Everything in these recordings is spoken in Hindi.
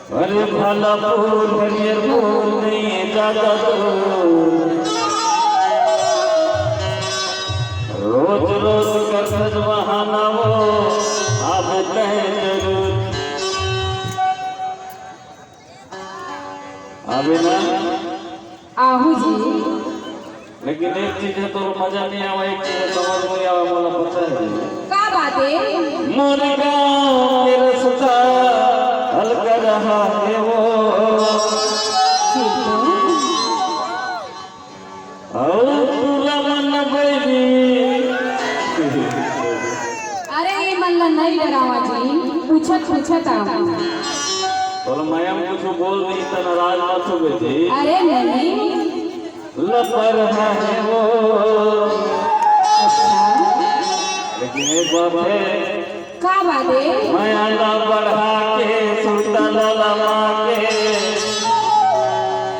अरे भला फूल हरियर फूल नहीं जाता तो रोज रोज कर बहाना वो आप कहें जरूर अभी ना आहू जी। लेकिन एक चीज है तो मजा नहीं आवा, एक चीज समझ नहीं आवा, मोला पता है का बात है? मोरे गाँव के रास्ता हल कर रहा है वो और पूरा मन बेबी। अरे ये मल्ला नहीं डरावा जी, पूछत और मैं कुछ बोल नहीं तो नाराज मत हो बेटी। अरे नहीं लपर है वो, लेकिन एक बात है, का बात है? मैं अंडा बढ़ा के सुतल लगा के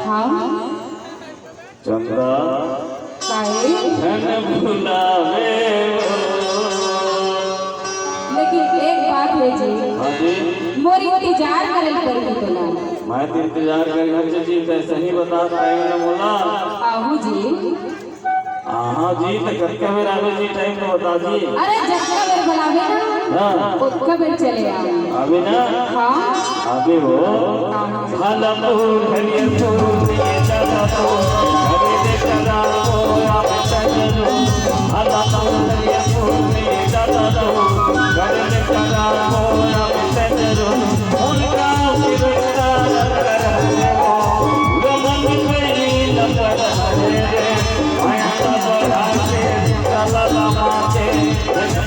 हाँ चंद्रा काहे? धन भुलावे वो। लेकिन एक बात है जी, हाँ जी मोरी इंतजार करल पड़ी तोला। मैं तो इंतजार कर जी कैसे ही बता टाइम ना बोला। आहू जी। हाँ जी तो करके मेरा जी टाइम तो बता दी। अरे जक्का बेर बुलावे ना, हाँ उसका बेर चले आओ। अभी ना हाँ अभी वो भला फूल हरियर फूल ये जाता तो घरे देखा को आप चलो भला फूल हरियर फूल ये जाता तो घरे देखा को आप चलो उनका सिरता कर है वो गमन कोई लपड़ है माया बढ़ा के चला लगा के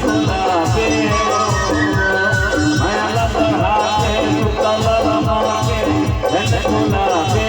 फूला पे माया बढ़ा के चला लगा के फूला पे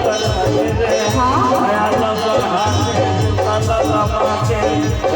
कराए रे हाँ। आया लगा हाथे दादा माके